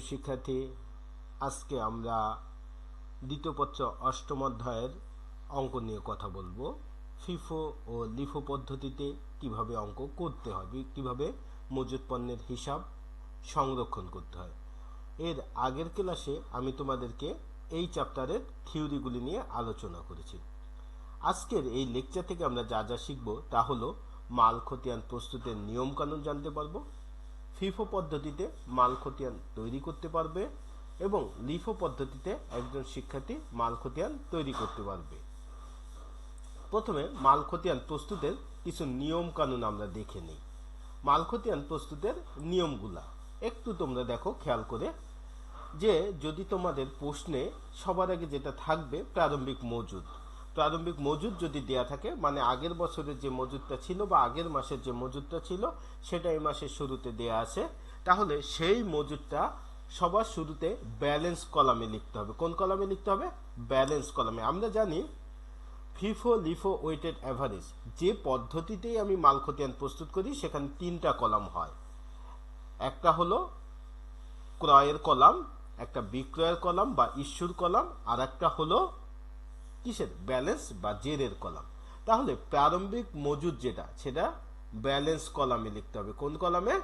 শিক্ষার্থী, আজকে আমরা দ্বিতীয় পত্র অষ্টম অধ্যায়ের অঙ্ক নিয়ে কথা বলবো। ফিফো ও লিফো পদ্ধতিতে কিভাবে অঙ্ক করতে হয়, কিভাবে মজুদ পণ্যের হিসাব সংরক্ষণ করতে হয়। এর আগের ক্লাসে আমি তোমাদেরকে এই চ্যাপ্টারের থিওরিগুলি নিয়ে আলোচনা করেছি। আজকের এই লেকচার থেকে আমরা যা যা শিখব তা হলো মাল খতিয়ান প্রস্তুতের নিয়মকানুন জানতে পারবো, ফিফো পদ্ধতিতে মাল খতিয়ান তৈরি করতে পারবে এবং লিফো পদ্ধতিতে একজন শিক্ষার্থী মাল খতিয়ান তৈরি করতে পারবে। প্রথমে মাল খতিয়ান প্রস্তুতের কিছু নিয়ম কানুন আমরা দেখে নিই। মাল খতিয়ান প্রস্তুতের নিয়মগুলা একটু তোমরা দেখো খেয়াল করে, যে যদি তোমাদের প্রশ্নে সবার আগে যেটা থাকবে প্রারম্ভিক মজুদ যদি দেয়া থাকে, মানে আগের বছরের যে মজুদটা ছিল বা আগের মাসের যে মজুদটা ছিল সেটা এই মাসের শুরুতে দেয়া আছে, তাহলে সেই মজুদটা সবার শুরুতে ব্যালেন্স কলামে লিখতে হবে। কোন কলামে লিখতে হবে? ব্যালেন্স কলামে। আমরা জানি ফিফো লিফো ওয়েটেড অ্যাভারেজ যে পদ্ধতিতেই আমি মাল খতিয়ান প্রস্তুত করি সেখানে তিনটা কলাম হয়। একটা হলো ক্রয়ের কলাম, একটা বিক্রয়ের কলাম বা ইস্যুর কলাম, আর একটা হলো কিসের? ব্যালেন্স বা জেরের কলাম। তাহলে প্রারম্ভিক মজুদ যেটা সেটা ব্যালেন্স কলামে লিখতে হবে। কোন কলামে?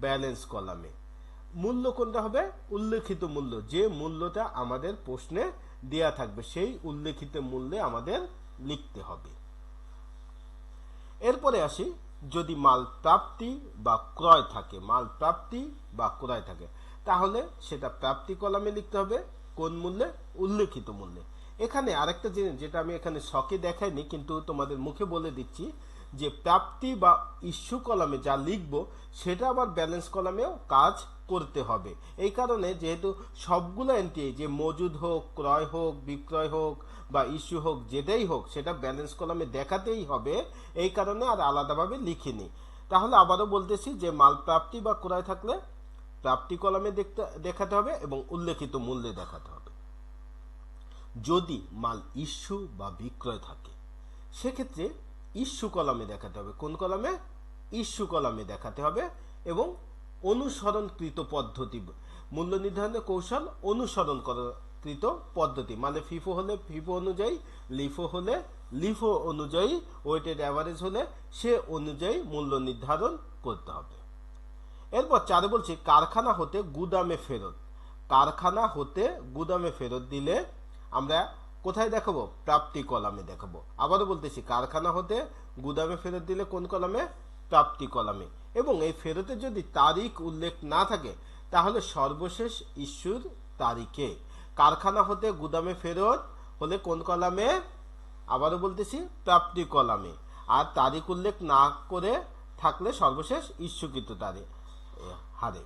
ব্যালেন্স কলামে। মূল্য কোনটা হবে? উল্লেখিত মূল্য, যে মূল্যটা আমাদের প্রশ্নে দেয়া থাকবে সেই উল্লেখিত মূল্যে আমাদের লিখতে হবে। এরপরে আসি, যদি মাল প্রাপ্তি বা ক্রয় থাকে, তাহলে সেটা প্রাপ্তি কলামে লিখতে হবে। কোন মূল্যে? উল্লেখিত মূল্যে। এখানে আরেকটা জিনিস যেটা আমি এখানে শখে দেখাইনি কিন্তু তোমাদের মুখে বলে দিচ্ছি, যে প্রাপ্তি বা ইস্যু কলামে যা লিখবো সেটা আবার ব্যালেন্স কলামেও কাজ করতে হবে। এই কারণে যেহেতু সবগুলো এন্ট্রি, যে মজুদ হোক, ক্রয় হোক, বিক্রয় হোক বা ইস্যু হোক, যেটাই হোক সেটা ব্যালেন্স কলামে দেখাতেই হবে, এই কারণে আর আলাদাভাবে লিখিনি। তাহলে আবারও বলতেছি যে মাল প্রাপ্তি বা ক্রয় থাকলে প্রাপ্তি কলামে দেখাতে হবে এবং উল্লেখিত মূল্যে দেখাতে হবে। যদি মাল ইস্যু বা বিক্রয় থাকে সেক্ষেত্রে ইস্যু কলামে দেখাতে হবে। কোন কলামে? ইস্যু কলামে দেখাতে হবে এবং অনুসরণকৃত পদ্ধতি, মূল্য নির্ধারণের কৌশল অনুসরণকৃত পদ্ধতি, মানে ফিফো হলে ফিফো অনুযায়ী, লিফো হলে লিফো অনুযায়ী, ওয়েটেড অ্যাভারেজ হলে সে অনুযায়ী মূল্য নির্ধারণ করতে হবে। এরপর 4 বলছি কারখানা হতে গুদামে ফেরত দিলে আমরা কোথায় দেখাবো? প্রাপ্তি কলামে দেখাবো। আবারও বলতেছি, কারখানা হতে গুদামে ফেরত দিলে কোন কলামে? প্রাপ্তি কলামে। এবং এই ফেরতের যদি তারিখ উল্লেখ না থাকে তাহলে সর্বশেষ ইস্যুর তারিখে। কারখানা হতে গুদামে ফেরত হলে কোন কলামে? আবারও বলতেছি, প্রাপ্তি কলামে। আর তারিখ উল্লেখ না করে থাকলে সর্বশেষ ইস্যুকৃত তারিখ হারে।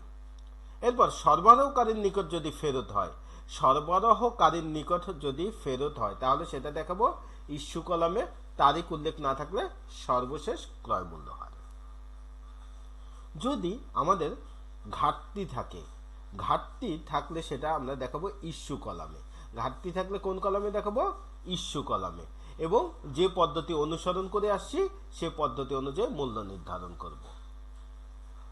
এরপর সরবরাহকারীর নিকট যদি ফেরত হয় তাহলে সেটা দেখাবো ইস্যু কলামে, তারিখ উল্লেখ না থাকলে সর্বশেষ ক্রয় মূল্য হারে। যদি আমাদের ঘাটতি থাকলে সেটা আমরা দেখাবো ইস্যু কলামে। ঘাটতি থাকলে কোন কলামে দেখাবো? ইস্যু কলামে। এবং যে পদ্ধতি অনুসরণ করে আসছি সে পদ্ধতি অনুযায়ী মূল্য নির্ধারণ করব।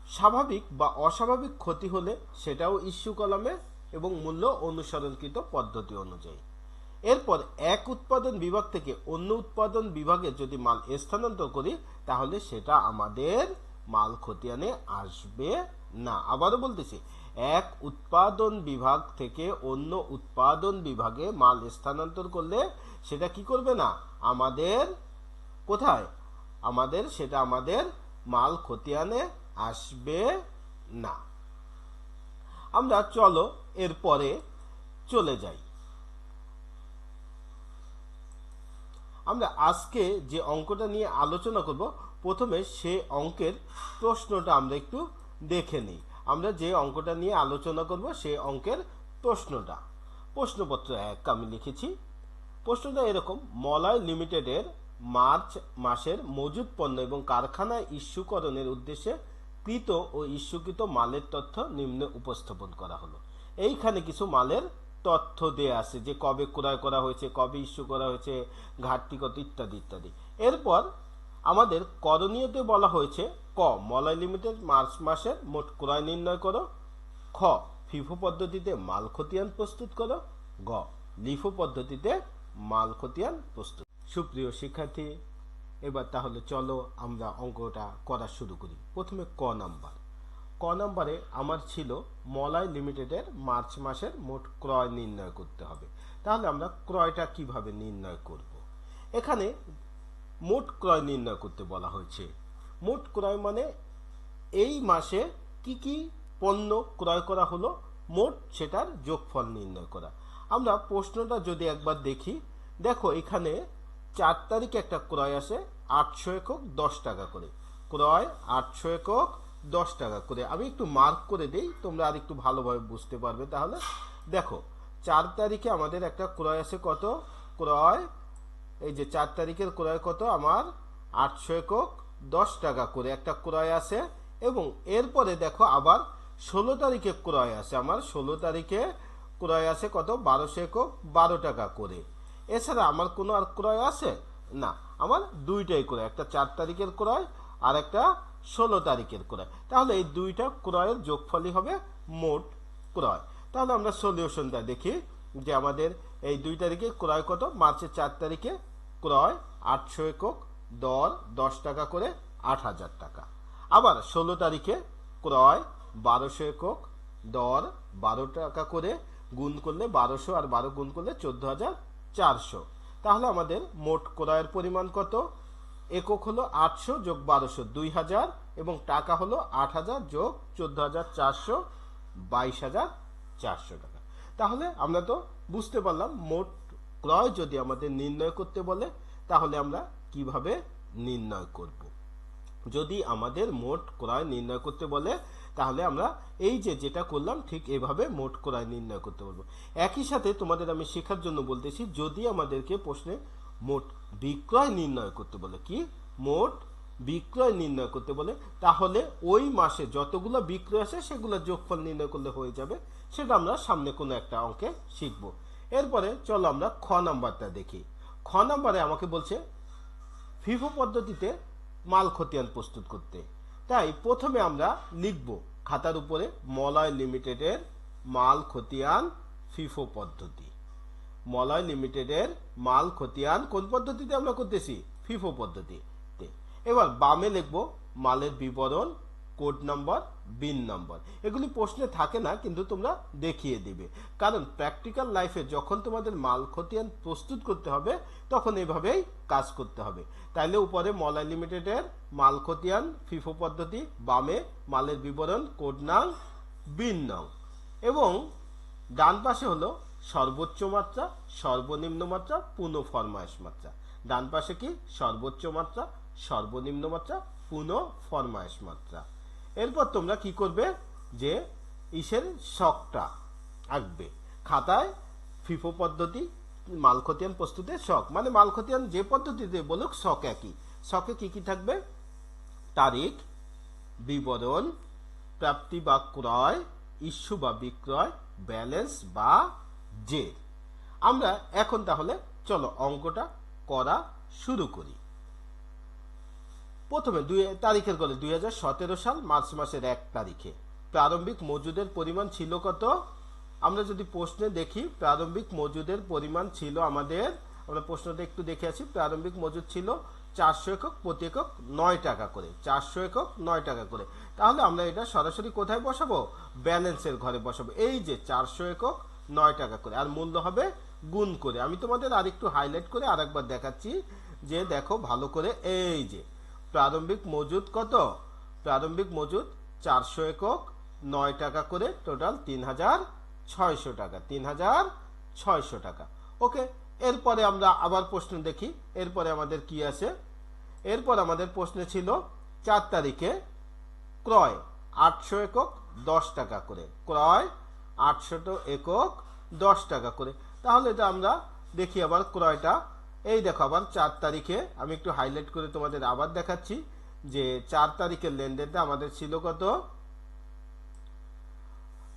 স্বাভাবিক বা অস্বাভাবিক ক্ষতি হলে সেটাও ইস্যু কলামে এবং মূল্য অনুসরণকৃত পদ্ধতি অনুযায়ী। এরপর এক উৎপাদন বিভাগ থেকে অন্য উৎপাদন বিভাগে যদি মাল স্থানান্তর করি তাহলে সেটা আমাদের মাল খতিয়ানে আসবে না। আবারও বলতেছি, এক উৎপাদন বিভাগ থেকে অন্য উৎপাদন বিভাগে মাল স্থানান্তর করলে সেটা কি করবে না? আমাদের কোথায়? সেটা আমাদের মাল খতিয়ানে আসবে না। আমরা চলো এরপরে চলে যাই। আমরা আজকে যে অঙ্কটা নিয়ে আলোচনা করব, প্রথমে সে অঙ্কের প্রশ্নটা আমরা একটু দেখে নিই। আমরা যে অঙ্কটা নিয়ে আলোচনা করব সে অঙ্কের প্রশ্নটা, প্রশ্নপত্র 1 আমি লিখেছি। প্রশ্নটা এরকম: মলয় লিমিটেডের মার্চ মাসের মজুদ পণ্য এবং কারখানায় ইস্যুকরণের উদ্দেশ্যে কৃত ও ইস্যুকৃত মালের তথ্য নিম্নে উপস্থাপন করা হলো। এইখানে কিছু মালের তথ্য দেয়া আছে, যে কবে ক্রয় করা হয়েছে, কবে ইস্যু করা হয়েছে, ঘাটতি কত, ইত্যাদি ইত্যাদি। এরপর আমাদের করণীয়তে বলা হয়েছে ক, মলয় লিমিটেড মার্চ মাসের মোট ক্রয় নির্ণয় করো। খ, ফিফো পদ্ধতিতে মাল খতিয়ান প্রস্তুত করো, গ লিফো পদ্ধতিতে মাল খতিয়ান প্রস্তুত। সুপ্রিয় শিক্ষার্থী, এবার তাহলে চলো আমরা অঙ্কটা করা শুরু করি। প্রথমে ক নাম্বারে আমার ছিল মলয় লিমিটেডের মার্চ মাসের মোট ক্রয় নির্ণয় করতে হবে। তাহলে আমরা ক্রয়টা কিভাবে নির্ণয় করব? এখানে মোট ক্রয় নির্ণয় করতে বলা হয়েছে। মোট ক্রয় মানে এই মাসে কি কি পণ্য ক্রয় করা হলো মোট সেটার যোগফল নির্ণয় করা। আমরা প্রশ্নটা যদি একবার দেখি, দেখো এখানে 4 তারিখে একটা ক্রয় আসে 800 একক 10 টাকা করে। ক্রয় 800 একক 10 টাকা করে। আমি একটু মার্ক করে দিই, তোমরা আর একটু ভালোভাবে বুঝতে পারবে। তাহলে দেখো 4 তারিখে আমাদের একটা ক্রয় আসে কত, ক্রয় এই যে 4 তারিখের ক্রয় কত আমার 800 একক 10 টাকা করে একটা ক্রয় আসে। এবং এরপরে দেখো আবার 16 তারিখে ক্রয় আসে আমার, 16 তারিখে ক্রয় আসে কত 1200 একক 12 টাকা করে। এছাড়া আমার কোনো আর ক্রয় আছে না, আমার দুইটাই ক্রয়, একটা 4 তারিখের ক্রয় আর একটা 16 তারিখের ক্রয়। তাহলে এই দুইটা ক্রয়ের যোগফলই হবে মোট ক্রয়। তাহলে আমরা সলিউশনটা দেখি যে আমাদের এই 2 তারিখে ক্রয় কত, মার্চের 4 তারিখে ক্রয় 800 একক দর 10 টাকা করে 8000 টাকা। আবার 16 তারিখে ক্রয় 1200 একক দর 12 টাকা করে, গুণ করলে 1200 আর 12 গুণ করলে 14400। তাহলে আমাদের মোট ক্রয়ের পরিমাণ কত, একক হলো 800 যোগ 1200 2000 এবং টাকা হলো 8000 যোগ 14400 22400 টাকা। তাহলে আমরা তো বুঝতে পারলাম মোট ক্রয় যদি আমাদের নির্ণয় করতে বলে তাহলে আমরা কিভাবে নির্ণয় করব। যদি আমাদের মোট ক্রয় নির্ণয় করতে বলে তাহলে আমরা এই যে যেটা করলাম ঠিক এভাবে মোট ক্রয় নির্ণয় করতে পারবো। একই সাথে তোমাদের আমি শেখার জন্য বলতেছি, যদি আমাদেরকে প্রশ্নে মোট বিক্রয় নির্ণয় করতে বলে, কি মোট বিক্রয় নির্ণয় করতে বলে, তাহলে ওই মাসে যতগুলো বিক্রয় আসে সেগুলো যোগফল নির্ণয় করলে হয়ে যাবে। সেটা আমরা সামনে কোনো একটা অঙ্কে শিখবো। এরপরে চলো আমরা খ নাম্বারটা দেখি। খ নাম্বারে আমাকে বলছে ফিফো পদ্ধতিতে মাল খতিয়ান প্রস্তুত করতে। তাই প্রথমে আমরা লিখব খাতার উপরে মলয় লিমিটেডের মাল খতিয়ান ফিফো পদ্ধতি। মলয় লিমিটেডের মাল খতিয়ান কোন পদ্ধতিতে আমরা করতেছি, ফিফো পদ্ধতিতে। এবার বামে লিখব মালের বিবরণ, কোড নাম্বার, বিন নাম্বার। এগুলি প্রশ্নে থাকে না কিন্তু তোমরা দেখিয়ে দিবে, কারণ প্র্যাকটিক্যাল লাইফে যখন তোমাদের মাল খতিয়ান প্রস্তুত করতে হবে তখন এভাবেই কাজ করতে হবে। তাইলে উপরে মলয় লিমিটেডের মাল খতিয়ান ফিফো পদ্ধতি, বামে মালের বিবরণ, কোড নাম, বিন নাম, এবং ডান পাশে হলো সর্বোচ্চ মাত্রা, সর্বনিম্ন মাত্রা, পুনঃ ফরমায়েশ মাত্রা। ডান পাশে কি সর্বোচ্চ মাত্রা, সর্বনিম্ন মাত্রা, পুনঃ ফরমায়েশ মাত্রা। এরপর তোমরা কি করবে যে ইসের শকটা আঁকবে খাতায়। ফিফো পদ্ধতি মাল খতিয়ান প্রস্তুতের শক, মানে মাল খতিয়ান যে পদ্ধতিতে বলুক শক একই। শকে কি কি থাকবে, তারিখ, বিবরণ, প্রাপ্তি বা ক্রয়, ইস্যু বা বিক্রয়, ব্যালেন্স বা জের। আমরা এখন তাহলে চলো অঙ্কটা করা শুরু করি। প্রথমে 2 তারিখের করে 2017 সাল মার্চ মাসের 1 তারিখে প্রারম্ভিক মজুদের পরিমাণ ছিল কত। আমরা যদি প্রশ্নে দেখি প্রারম্ভিক মজুদের পরিমাণ ছিল আমাদের, আমরা প্রশ্নটা একটু দেখে আসি। প্রারম্ভিক মজুদ ছিল 400 একক, প্রতি একক 9 টাকা করে, 400 একক 9 টাকা করে। তাহলে আমরা এটা সরাসরি কোথায় বসাবো, ব্যালেন্সের ঘরে বসাবো। এই যে 400 একক 9 টাকা করে, আর মূল্য হবে গুণ করে। আমি তোমাদের আর একটু হাইলাইট করে আরেকবার দেখাচ্ছি যে দেখো ভালো করে। এই যে প্রারম্ভিক মজুদ কত, প্রারম্ভিক মজুদ 400 একক 9 টাকা করে, টোটাল 3600 টাকা, 3600 টাকা। ওকে, এরপরে আমরা আবার প্রশ্ন দেখি। এরপরে আমাদের কি আছে, এরপর আমাদের প্রশ্নে ছিল 4 তারিখে ক্রয় 800 একক 10 টাকা করে, ক্রয় 800 একক 10 টাকা করে। তাহলে এটা আমরা দেখি আবার ক্রয়টা। এই দেখো আবার 4 তারিখে আমি একটু হাইলাইট করে তোমাদের আবার দেখাচ্ছি যে 4 তারিখের লেনদেনটা আমাদের ছিল কত,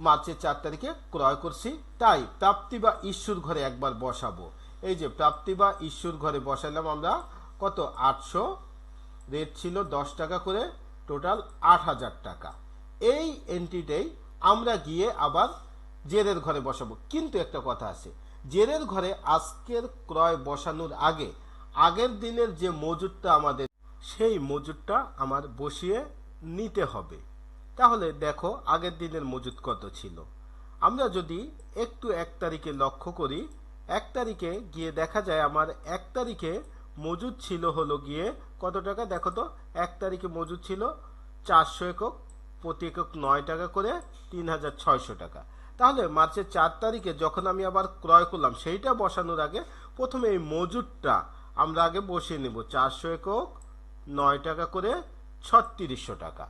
মার্চের 4 তারিখে ক্রয় করছি। তাই প্রাপ্তি বা ইস্যুর ঘরে একবার বসাবো। এই যে প্রাপ্তি বা ইস্যুর ঘরে বসালাম আমরা কত, 800, রেট ছিল 10 টাকা করে, টোটাল 8000 টাকা। এই এন্ট্রিটাই আমরা গিয়ে আবার জেরের ঘরে বসাবো। কিন্তু একটা কথা আছে, জেরের ঘরে আজকের ক্রয় বসানোর আগে আগের দিনের যে মজুদটা আমাদের, সেই মজুদটা আমার বসিয়ে নিতে হবে। তাহলে দেখো আগের দিনের মজুদ কত ছিল। আমরা যদি একটু 1 তারিখে লক্ষ্য করি, 1 তারিখে গিয়ে দেখা যায় আমার 1 তারিখে মজুদ ছিল হলো গিয়ে কত টাকা, দেখো তো 1 তারিখে মজুদ ছিল 400 একক, প্রতি একক 9 টাকা করে, 3600 টাকা। তাহলে মার্চের 4 তারিখে যখন আমি আবার ক্রয় করলাম, সেইটা বসানোর আগে প্রথমে এই মজুদটা আমরা আগে বসিয়ে নেব। 400 একক 9 টাকা করে 3600 টাকা।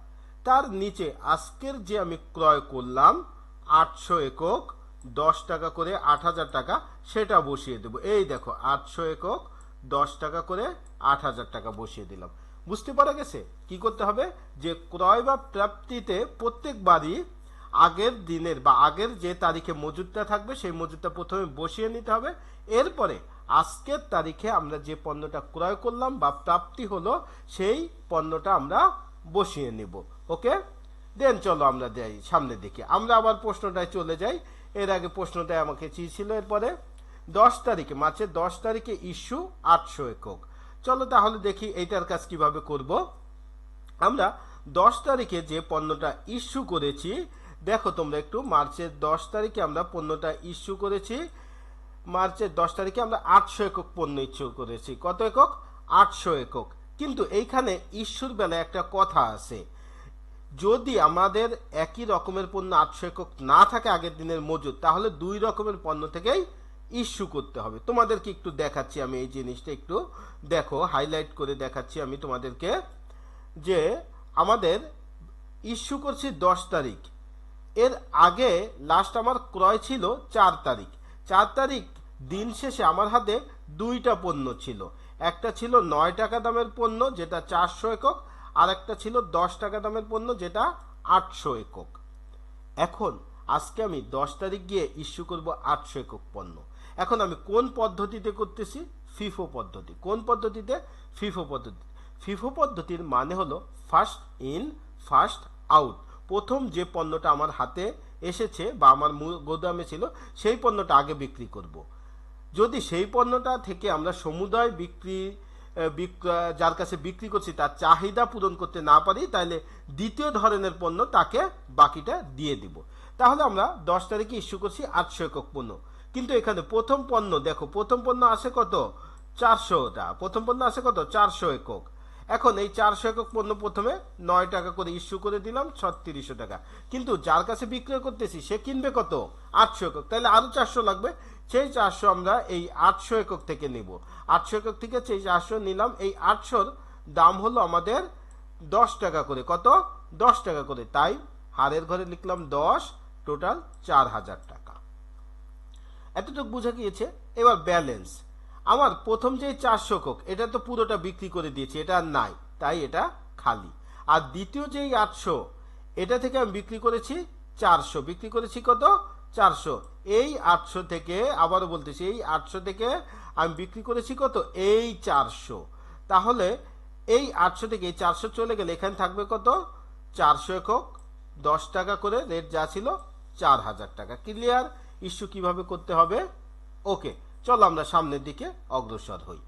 তার নিচে আজকের যে আমি ক্রয় করলাম 800 একক 10 টাকা করে 8000 টাকা, সেটা বসিয়ে দেব। এই দেখো 800 একক 10 টাকা করে 8000 টাকা বসিয়ে দিলাম। বুঝতে পারা গেছে কি করতে হবে, যে ক্রয় বা প্রাপ্তিতে প্রত্যেকবারই আগের দিনের বা আগের যে তারিখে মজুদটা থাকবে সেই মজুদটা প্রথমে বসিয়ে নিতে হবে। এরপরে আজকের তারিখে আমরা যে পণ্যটা ক্রয় করলাম বা প্রাপ্তি হলো সেই পণ্যটা আমরা বসিয়ে নিব। ওকে, দেন চলো আমরা যাই সামনের দিকে। আমরা আবার প্রশ্নটায় চলে যাই। এর আগে প্রশ্নটায় আমাকে চেয়েছিল এরপরে 10 তারিখে, মার্চের 10 তারিখে ইস্যু 800 একক। চলো তাহলে দেখি এইটার কাজ কিভাবে করব। আমরা 10 তারিখে যে পণ্যটা ইস্যু করেছি, দেখো তোমরা একটু, মার্চের 10 তারিখে আমরা পণ্যটা ইস্যু করেছি। মার্চের 10 তারিখে আমরা 800 একক পণ্য ইস্যু করেছি। কত একক? 800 একক। কিন্তু এইখানে ইস্যুর বেলায় একটা কথা আছে, যদি আমাদের একই রকমের পণ্য 800 একক না থাকে আগের দিনের মজুদ, তাহলে 2 রকমের পণ্য থেকেই ইস্যু করতে হবে। তোমাদেরকে একটু দেখাচ্ছি আমি এই জিনিসটা, একটু দেখো, হাইলাইট করে দেখাচ্ছি আমি তোমাদেরকে, যে আমাদের ইস্যু করছি 10 তারিখ, এর আগে লাস্ট আমার ক্রয় ছিল 4 তারিখ। 4 তারিখ দিন শেষে আমার হাতে 2টা পণ্য ছিল। একটা ছিল 9 টাকা দামের পণ্য যেটা 400 একক, আর একটা ছিল 10 টাকা দামের পণ্য যেটা 800 একক। এখন আজকে আমি 10 তারিখ গিয়ে ইস্যু করব 800 একক পণ্য। এখন আমি কোন পদ্ধতিতে করতেছি? ফিফো পদ্ধতি। কোন পদ্ধতিতে? ফিফো পদ্ধতি। ফিফো পদ্ধতির মানে হলো ফার্স্ট ইন ফার্স্ট আউট। প্রথম যে পণ্যটা আমার হাতে এসেছে বা আমার গোদামে ছিল সেই পণ্যটা আগে বিক্রি করব। যদি সেই পণ্যটা থেকে আমরা সমুদায় যার কাছে বিক্রি করছি তার চাহিদা পূরণ করতে না পারি, তাহলে দ্বিতীয় ধরনের পণ্য তাকে বাকিটা দিয়ে দিব। তাহলে আমরা 10 তারিখে ইস্যু করছি 800 একক পণ্য। কিন্তু এখানে প্রথম পণ্য দেখো, প্রথম পণ্য আসে কত? 400টা। প্রথম পণ্য আসে কত? 400 একক। এখন এই 400 একক পণ্য প্রথমে 9 টাকা করে ইস্যু করে দিলাম, 3600 টাকা। কিন্তু যার কাছে বিক্রয় করতেছি সে কিনবে কত? 800 একক। তাহলে আরো 400 লাগবে। সেই 400 আমরা এই 800 একক থেকে নিব। 800 একক থেকে সেই 400 নিলাম। এই 800র দাম হলো আমাদের 10 টাকা করে। কত? 10 টাকা করে। তাই হারের ঘরে লিখলাম 10, টোটাল 4000 টাকা। এতটুকু বোঝা গিয়েছে। এবার ব্যালেন্স। আমার প্রথম যে 400 একক, এটা তো পুরোটা বিক্রি করে দিয়েছি, এটা আর নাই, তাই এটা খালি। আর দ্বিতীয় যেই 800, এটা থেকে আমি বিক্রি করেছি 400। বিক্রি করেছি কত? 400। এই 800 থেকে, আবারও বলতেছি, এই 800 থেকে আমি বিক্রি করেছি কত? এই 400। তাহলে এই 800 থেকে এই 400 চলে গেলে এখানে থাকবে কত? 400 একক 10 টাকা করে, রেট যা ছিল 4000 টাকা। ক্লিয়ার? ইস্যু কিভাবে করতে হবে? ওকে, চলো আমরা সামনের দিকে অগ্রসর হই।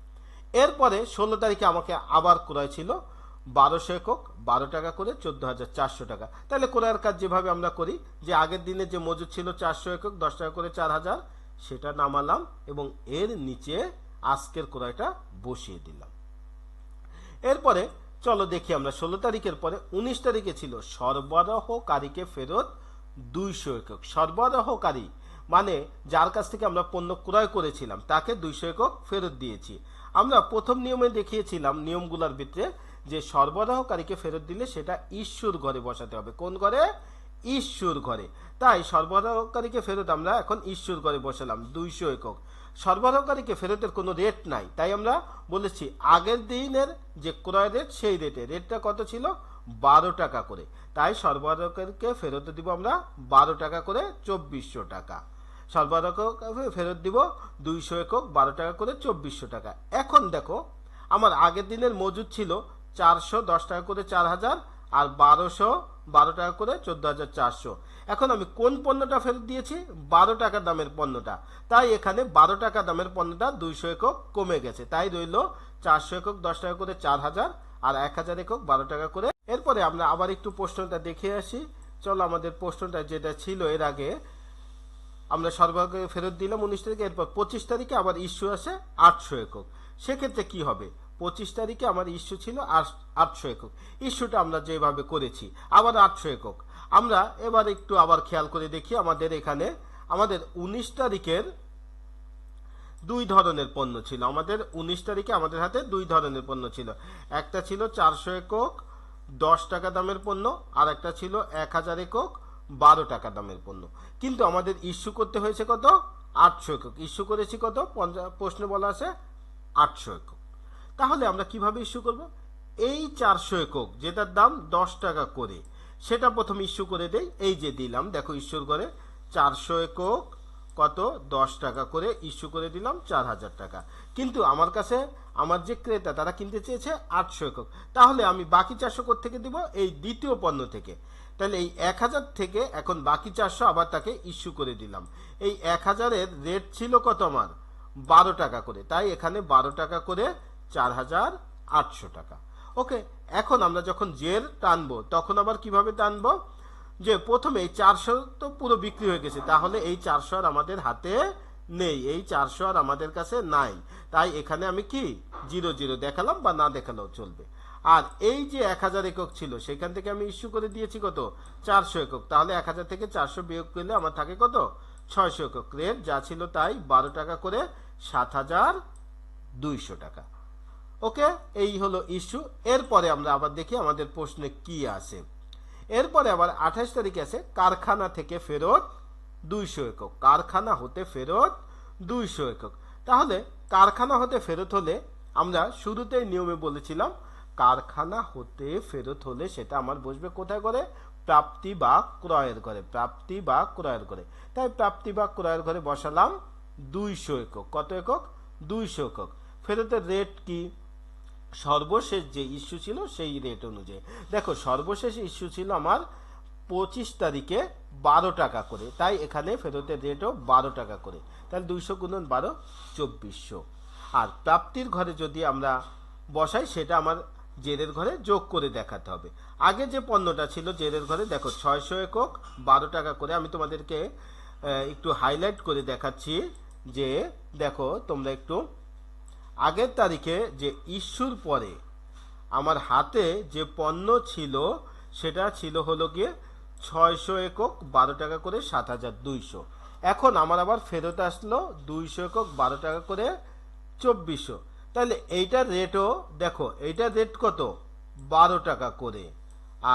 এরপরে 16 তারিখে আমাকে আবার ক্রয় ছিল 1200 একক, 12 টাকা করে, 14400 টাকা। তাহলে ক্রয়ের কাজ যেভাবে আমরা করি, যে আগের দিনে যে মজুদ ছিল 400 একক 10 টাকা করে 4000, সেটা নামালাম এবং এর নিচে আজকের ক্রয়টা বসিয়ে দিলাম। এরপরে চলো দেখি আমরা 16 তারিখের পরে 19 তারিখে ছিল সরবরাহকারীকে ফেরত 200 একক। সরবরাহকারী মানে যার কাছ থেকে আমরা পণ্য ক্রয় করেছিলাম তাকে 200 একক ফেরত দিয়েছি। আমরা প্রথম নিয়মে দেখিয়েছিলাম নিয়মগুলোর ভিতরে যে সরবরাহকারীকে ফেরত দিলে সেটা ইস্যুর ঘরে বসাতে হবে। কোন ঘরে? ইস্যুর ঘরে। তাই সরবরাহকারীকে ফেরত আমরা এখন ইস্যুর ঘরে বসালাম 200 একক। সরবরাহকারীকে ফেরতের কোনো রেট নাই, তাই আমরা বলেছি আগের দিনের যে ক্রয় রেট সেই রেটটা কত ছিল? 12 টাকা করে। তাই সরবরাহকারীকে ফেরত দিব আমরা 12 টাকা করে, 2400 টাকা। সরবরাহকারীকে ফেরত দিব 200 একক 12 টাকা করে, 2400 টাকা। এখন দেখো আমার আগের দিনের মজুদ ছিল 400, 10 টাকা করে 4000, আর 1212 টাকা করে 14,400। এখন আমি কোন পণ্যটা ফেরত দিয়েছি? 12 টাকা দামের পণ্যটা। তাই এখানে 12 টাকা দামের পণ্যটা 200 একক কমে গেছে, তাই রইল 400 একক 10 টাকা করে 4000, আর 1000 একক 12 টাকা করে। এরপরে আমরা আবার একটু প্রশ্নটা দেখে আসি। চলো, আমাদের প্রশ্নটা যেটা ছিল এর আগে, আমরা সরবরাহ ফেরত দিলাম 19 তারিখে, এরপর 25 তারিখে আবার ইস্যু আসে 800 একক। সেক্ষেত্রে কি হবে? 25 তারিখে আমার ইস্যু ছিল 800 একক, ইস্যুটা আমরা যেভাবে করেছি আবার 800 একক। আমরা এবার একটু আবার খেয়াল করে দেখি, আমাদের এখানে আমাদের 19 তারিখের দুই ধরনের পণ্য ছিল। আমাদের 19 তারিখে আমাদের হাতে দুই ধরনের পণ্য ছিল। একটা ছিল 400 একক 10 টাকা দামের পণ্য, আর একটা ছিল 1000 একক 12 টাকা দামের পণ্য। কিন্তু আমাদের ইস্যু করতে হয়েছে কত? 800 একক। ইস্যু করেছি কত? প্রশ্নে বলা আছে 800 একক। তাহলে আমরা কিভাবে ইস্যু করব? এই 400 একক যেটার দাম 10 টাকা করে, সেটা প্রথম ইস্যু করে দেই। এই যে দিলাম, দেখো ইস্যুর ঘরে 400 একক কত? 10 টাকা করে ইস্যু করে দিলাম 4000 টাকা। কিন্তু আমার কাছে আমার যে ক্রেতা তারা কিনতে চেয়েছে 800 একক। তাহলে আমি বাকি 400 থেকে দিব? এই দ্বিতীয় পণ্য থেকে। তাহলে এই 1000 থেকে এখন বাকি 400 আবার তাকে ইস্যু করে দিলাম। এই 1000 এর রেট ছিল কত? আমার 12 টাকা করে, তাই এখানে 12 টাকা করে 4800 টাকা। ওকে, এখন আমরা যখন জের টানবো তখন আবার কিভাবে টানবো? যে প্রথমে এই 400 তো পুরো বিক্রি হয়ে গেছে, তাহলে এই 400 আর আমাদের হাতে নেই, এই 400 আর আমাদের কাছে নাই। তাই এখানে আমি কি 00 দেখালাম, বা না দেখালেও চলবে। আর এই যে 1000 একক ছিল সেখান থেকে আমি ইস্যু করে দিয়েছি কত? 400 একক। তাহলে 1000 থেকে 400 বিয়োগ করলে আমার থাকে কত? 600 একক। রেট যা ছিল তাই, 12 টাকা করে 7200 টাকা। ওকে, এই হলো ইস্যু। এরপরে আমরা আবার দেখি আমাদের প্রশ্নে কি আছে। এরপরে আবার 28 তারিখে আছে কারখানা থেকে ফেরত 200 একক। কারখানা হতে ফেরত 200 একক। তাহলে কারখানা হতে ফেরত হলে আমরা শুরুতেই নিয়মে বলেছিলাম, কারখানা হতে ফেরত হলে সেটা আমার বসবে কোথায় করে? প্রাপ্তি বা ক্রয়ের ঘরে। প্রাপ্তি বা ক্রয়ের ঘরে। তাই প্রাপ্তি বা ক্রয়ের ঘরে বসালাম 200 একক। কত একক? 200 একক। ফেরতের রেট কি? সর্বশেষ যে ইস্যু ছিল সেই রেট অনুযায়ী। দেখো, সর্বশেষ ইস্যু ছিল আমার 25 তারিখে 12 টাকা করে, তাই এখানে ফেরতের রেটও 12 টাকা করে। তাহলে 200 গুণন 12, 2400। আর প্রাপ্তির ঘরে যদি আমরা বসাই সেটা আমার জেরের ঘরে যোগ করে দেখাতে হবে। আগে যে পণ্যটা ছিল জেরের ঘরে, দেখো 600 একক 12 টাকা করে। আমি তোমাদেরকে একটু হাইলাইট করে দেখাচ্ছি, যে দেখো তোমরা একটু আগের তারিখে যে ইস্যুর পরে আমার হাতে যে পণ্য ছিল সেটা ছিল হলো গিয়ে 600 একক 12 টাকা করে 7200। এখন আমার আবার ফেরত আসলো 200 একক 12 টাকা করে 2400। তাহলে এইটার রেটও দেখো, এইটার রেট কত? 12 টাকা করে।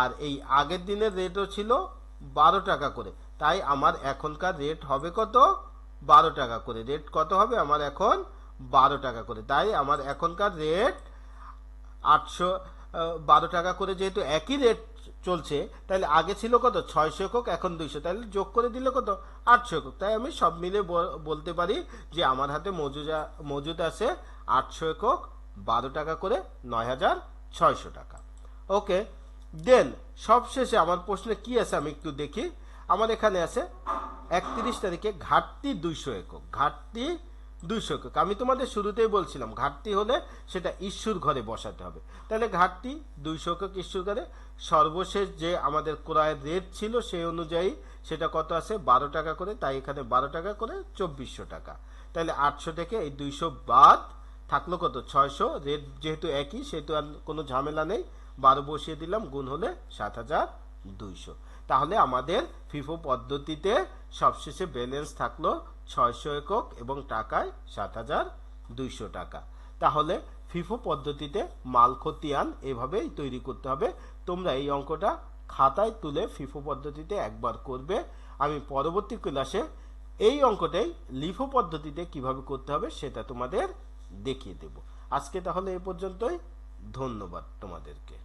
আর এই আগের দিনের রেটও ছিল 12 টাকা করে। তাই আমার এখনকার রেট হবে কত? 12 টাকা করে। রেট কত হবে আমার এখন? 12 টাকা করে। তাই আমার এখনকার রেট 812 টাকা করে। যেহেতু একই রেট চলছে, তাহলে আগে ছিল কত? 600 একক, এখন 200, তাহলে যোগ করে দিলে কত? 800 একক। তাই আমি সব মিলে বলতে পারি যে আমার হাতে মজুদ আছে 800 একক 12 টাকা করে 9600 টাকা। ওকে, দেন সবশেষে আমার প্রশ্নে কি আছে আমি একটু দেখি। আমার এখানে আছে 31 তারিখে ঘাটতি 200 একক। ঘাটতি 200 একক। আমি তোমাদের শুরুতেই বলছিলাম ঘাটতি হলে সেটা ইস্যুর ঘরে বসাতে হবে। তাহলে ঘাটতি 200 একক ইস্যুর ঘরে। সর্বশেষ যে আমাদের ক্রয়ের রেট ছিল সেই অনুযায়ী সেটা কত আছে? 12 টাকা করে। তাই এখানে 12 টাকা করে 2400 টাকা। তাহলে 800 থেকে এই 200 বাদ থাকলো কত? 600। রেট যেহেতু একই সেহেতু আর কোনো ঝামেলা নেই, 12 বসিয়ে দিলাম, গুণ হলে 7200। তাহলে আমাদের ফিফো পদ্ধতিতে সবশেষে ব্যালেন্স থাকলো 600 একক এবং টাকায় 7200 টাকা। তাহলে ফিফো পদ্ধতিতে মাল খতিয়ান এভাবেই তৈরি করতে হবে। তোমরা এই অঙ্কটা খাতায় তুলে ফিফো পদ্ধতিতে একবার করবে। আমি পরবর্তী ক্লাসে এই অঙ্কটাই লিফো পদ্ধতিতে কিভাবে করতে হবে সেটা তোমাদের দেখিয়ে দেব। আজকে তাহলে এ পর্যন্তই। ধন্যবাদ তোমাদেরকে।